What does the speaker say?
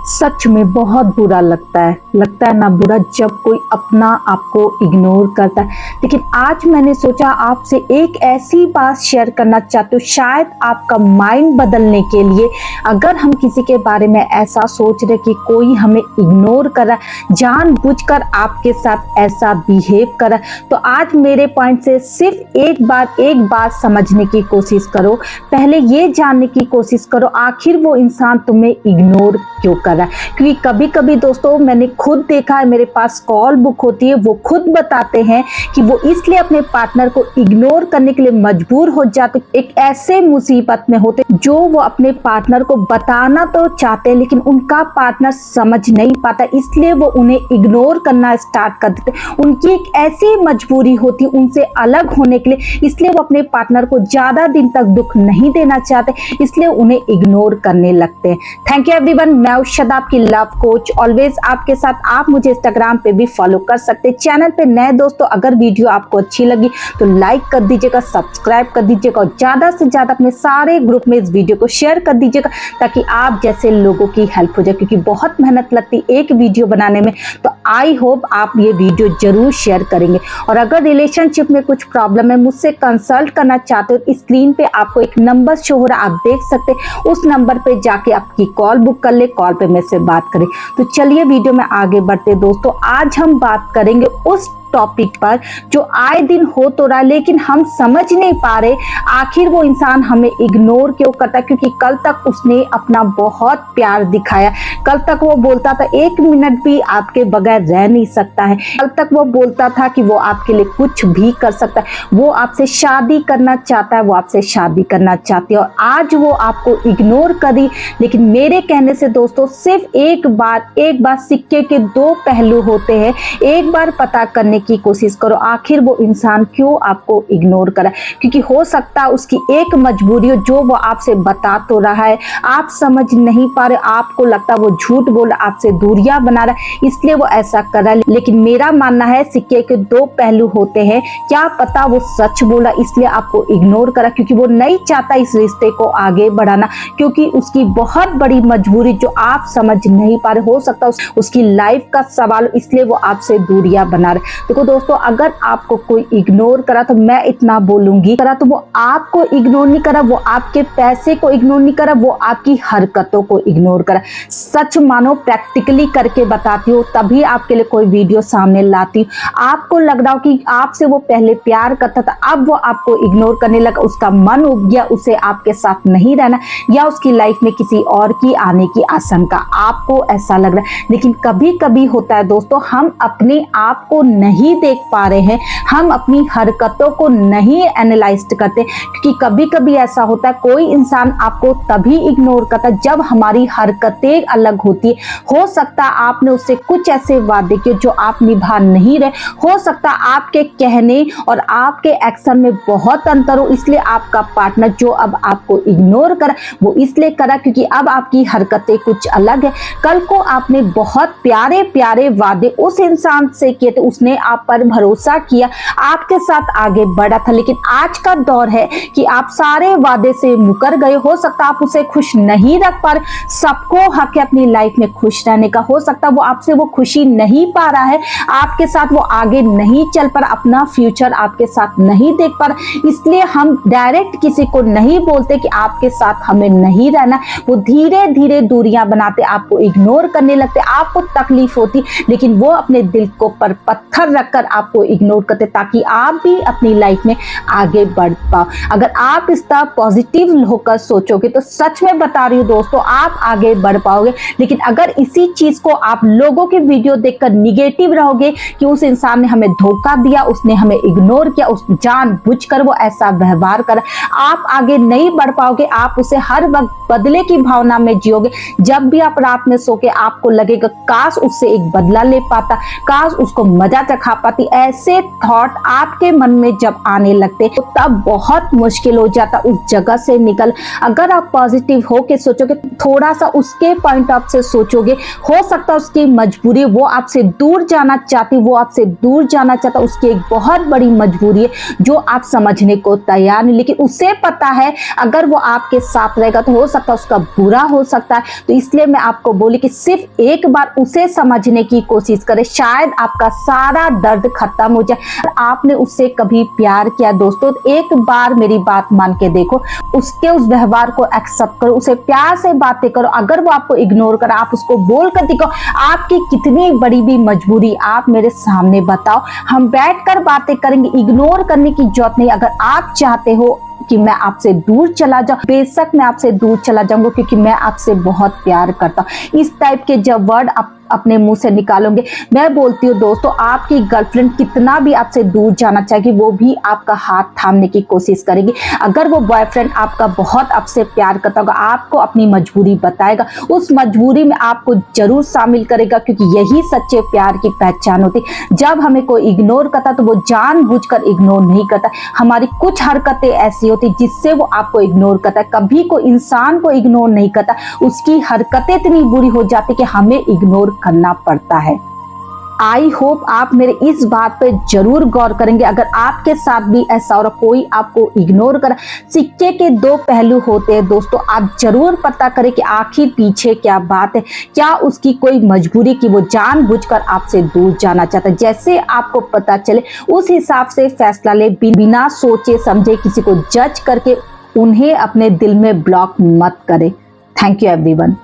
सच में बहुत बुरा लगता है ना बुरा जब कोई अपना आपको इग्नोर करता है। लेकिन आज मैंने सोचा आपसे एक ऐसी बात शेयर करना चाहती हूँ, शायद आपका माइंड बदलने के लिए। अगर हम किसी के बारे में ऐसा सोच रहे कि कोई हमें इग्नोर कर रहा है, जानबूझकर आपके साथ ऐसा बिहेव कर रहा है, तो आज मेरे पॉइंट से सिर्फ एक बात समझने की कोशिश करो। पहले ये जानने की कोशिश करो आखिर वो इंसान तुम्हें इग्नोर क्यों कर रहा है। क्योंकि कभी कभी दोस्तों मैंने खुद देखा है, मेरे पास कॉल बुक होती है, वो खुद बताते हैं कि वो इसलिए अपने पार्टनर को इग्नोर करने के लिए मजबूर हो जाते, एक ऐसे मुसीबत में होते जो वो अपने पार्टनर को बताना तो चाहते हैं लेकिन उनका पार्टनर समझ नहीं पाता, इसलिए वो उन्हें इग्नोर करना स्टार्ट कर देते। उनकी एक ऐसी मजबूरी होती उनसे अलग होने के लिए, इसलिए वो अपने पार्टनर को ज्यादा दिन तक दुख नहीं देना चाहते, इसलिए उन्हें इग्नोर करने लगते हैं। थैंक यू एवरीवन, मैं उर्शदा आपकी लव कोच, ऑलवेज आपके साथ। आप मुझे इंस्टाग्राम पे भी फॉलो कर सकते हैं। चैनल पे नए दोस्तों अगर वीडियो आपको अच्छी लगी तो लाइक कर दीजिएगा, सब्सक्राइब कर दीजिएगा और ज्यादा से ज्यादा अपने सारे ग्रुप में इस वीडियो को शेयर कर दीजिएगा ताकि आप जैसे लोगों की हेल्प हो जाए, क्योंकि बहुत मेहनत लगती है एक वीडियो बनाने में। तो आई होप आप ये वीडियो जरूर शेयर करेंगे। और अगर रिलेशनशिप में कुछ प्रॉब्लम है, मुझसे कंसल्ट करना चाहते हो, स्क्रीन पे आपको एक नंबर शो हो रहा है, आप देख सकते हैं। उस नंबर पे जाके आपकी कॉल बुक कर ले, कॉल पे मेरे से बात करें। तो चलिए वीडियो में आगे बढ़ते दोस्तों। आज हम बात करेंगे उस टॉपिक पर जो आए दिन हो तो रहा है लेकिन हम समझ नहीं पा रहे आखिर वो इंसान हमें इग्नोर क्यों करता है। क्योंकि कल तक उसने अपना बहुत प्यार दिखाया, कल तक वो बोलता था एक मिनट भी आपके बगैर रह नहीं सकता है, कल तक वो बोलता था कि वो आपके लिए कुछ भी कर सकता है, वो आपसे शादी करना चाहता है, वो आपसे शादी करना चाहती है, और आज वो आपको इग्नोर करी। लेकिन मेरे कहने से दोस्तों सिर्फ एक बार सिक्के के दो पहलू होते हैं। एक बार पता करने की कोशिश करो आखिर वो इंसान क्यों आपको इग्नोर करा। क्योंकि हो सकता है उसकी एक मजबूरी हो जो वो आपसे बता तो रहा है, आप समझ नहीं पा रहे, आपको लगता है वो झूठ बोल रहा, आपसे दूरियां बना रहा है, इसलिए वो ऐसा कर रहा है। लेकिन मेरा मानना है सिक्के के दो पहलू होते हैं। क्या पता वो सच बोला इसलिए आपको इग्नोर करा, क्योंकि वो नहीं चाहता इस रिश्ते को आगे बढ़ाना, क्योंकि उसकी बहुत बड़ी मजबूरी जो आप समझ नहीं पा रहे। हो सकता है उसकी लाइफ का सवाल, इसलिए वो आपसे दूरियां बना रहे। देखो दोस्तों, अगर आपको कोई इग्नोर करा तो मैं इतना बोलूंगी करा तो वो आपको इग्नोर नहीं करा, वो आपके पैसे को इग्नोर नहीं करा, वो आपकी हरकतों को इग्नोर करा। सच मानो, प्रैक्टिकली करके बताती हूँ तभी आपके लिए कोई वीडियो सामने लाती हूँ। आपको लग रहा हो कि आपसे वो पहले प्यार करता था, अब वो आपको इग्नोर करने लगा, उसका मन उब गया, उसे आपके साथ नहीं रहना, या उसकी लाइफ में किसी और की आने की आशंका, आपको ऐसा लग रहा है। लेकिन कभी कभी होता है दोस्तों, हम अपने आप को नहीं देख पा रहे हैं, हम अपनी हरकतों को नहीं एनालाइज करते। क्योंकि कभी कभी ऐसा होता है कोई इंसान आपको तभी इग्नोर करता है जब हमारी हरकतें अलग होती है। हो सकता है आपने उससे कुछ ऐसे वादे किए जो आप निभा नहीं रहे, हो सकता है आपके कहने और आपके एक्शन में बहुत अंतर हो, इसलिए आपका पार्टनर जो अब आपको इग्नोर करा वो इसलिए करा क्योंकि अब आपकी हरकतें कुछ अलग है। कल को आपने बहुत प्यारे प्यारे वादे उस इंसान से किए थे, उसने आप पर भरोसा किया, आपके साथ आगे बढ़ा था। लेकिन आज का दौर है कि आप सारे वादे से मुकर गए। हो सकता आप उसे खुश नहीं रख पा रहे, सबको हक है अपनी लाइफ में खुश रहने का। हो सकता वो आपसे वो खुशी नहीं पा रहा है, आपके साथ वो आगे नहीं चल पा रहा, अपना फ्यूचर आपके साथ नहीं देख पा रहा, इसलिए हम डायरेक्ट किसी को नहीं बोलते कि आपके साथ हमें नहीं रहना। वो धीरे धीरे दूरियां बनाते, आपको इग्नोर करने लगते, आपको तकलीफ होती, लेकिन वो अपने दिल को पर पत्थर रखकर आपको इग्नोर करते ताकि आप भी अपनी लाइफ में आगे बढ़ पाओ। अगर आप इस तरह पॉजिटिव होकर सोचोगे तो सच में बता रही हूँ दोस्तों, आप आगे बढ़ पाओगे। लेकिन अगर इसी चीज को आप लोगों के वीडियो देखकर निगेटिव रहोगे कि उस इंसान ने हमें धोखा दिया, उसने हमें इग्नोर किया, उस जानबूझकर वो ऐसा व्यवहार कर, आप आगे नहीं बढ़ पाओगे। आप उसे हर वक्त बदले की भावना में जियोगे। जब भी आप रात में सो के आपको लगेगा काश उससे एक बदला ले पाता, काश उसको मजा खा पाती, ऐसे थॉट आपके मन में जब आने लगते तो तब बहुत मुश्किल हो जाता उस जगह से निकल। अगर आप पॉजिटिव हो के सोचोगे, थोड़ा सा उसके पॉइंट ऑफ से सोचोगे, हो सकता है उसकी मजबूरी, वो आपसे दूर जाना चाहती, वो आपसे दूर जाना चाहता, उसकी एक बहुत बड़ी मजबूरी है जो आप समझने को तैयार नहीं, लेकिन उसे पता है अगर वो आपके साथ रहेगा तो हो सकता है उसका बुरा हो सकता है। तो इसलिए मैं आपको बोली कि सिर्फ एक बार उसे समझने की कोशिश करें, शायद आपका सारा दर्द खत्म हो जाए। आपने उससे कभी प्यार किया दोस्तों, तो एक बार मेरी बात मान के देखो, उसके उस व्यवहार को एक्सेप्ट करो, उसे प्यार से बातें करो। अगर वो आपको इग्नोर करे, आप उसको बोल कर दिखाओ आपकी कितनी बड़ी भी मजबूरी आप मेरे सामने बताओ, हम बैठकर बातें करेंगे। इग्नोर करने की जरूरत नहीं। अगर आप चाहते हो कि मैं आपसे दूर चला जाऊं, बेशक मैं आपसे दूर चला जाऊंगा, क्योंकि मैं आपसे बहुत प्यार करता हूं। इस टाइप के जब वर्ड आप अपने मुंह से निकालोगे, मैं बोलती हूँ दोस्तों, आपकी गर्लफ्रेंड कितना भी आपसे दूर जाना चाहेगी, वो भी आपका हाथ थामने की कोशिश करेगी। अगर वो बॉयफ्रेंड आपका बहुत आपसे प्यार करता होगा, आपको अपनी मजबूरी बताएगा, उस मजबूरी में आपको जरूर शामिल करेगा, क्योंकि यही सच्चे प्यार की पहचान होती। जब हमें कोई इग्नोर करता तो वो जानबूझकर इग्नोर नहीं करता, हमारी कुछ हरकतें ऐसी होती जिससे वो आपको इग्नोर करता है। कभी कोई इंसान को इग्नोर नहीं करता, उसकी हरकतें इतनी बुरी हो जाती कि हमें इग्नोर करना पड़ता है। आई होप आप मेरे इस बात पे जरूर गौर करेंगे। अगर आपके साथ भी ऐसा हो रहा, कोई आपको इग्नोर कर, सिक्के के दो पहलू होते हैं दोस्तों, आप जरूर पता करें कि आखिर पीछे क्या बात है। क्या उसकी कोई मजबूरी कि वो जानबूझकर आपसे दूर जाना चाहता है? जैसे आपको पता चले उस हिसाब से फैसला ले, बिना सोचे समझे किसी को जज करके उन्हें अपने दिल में ब्लॉक मत करें। Thank you everyone.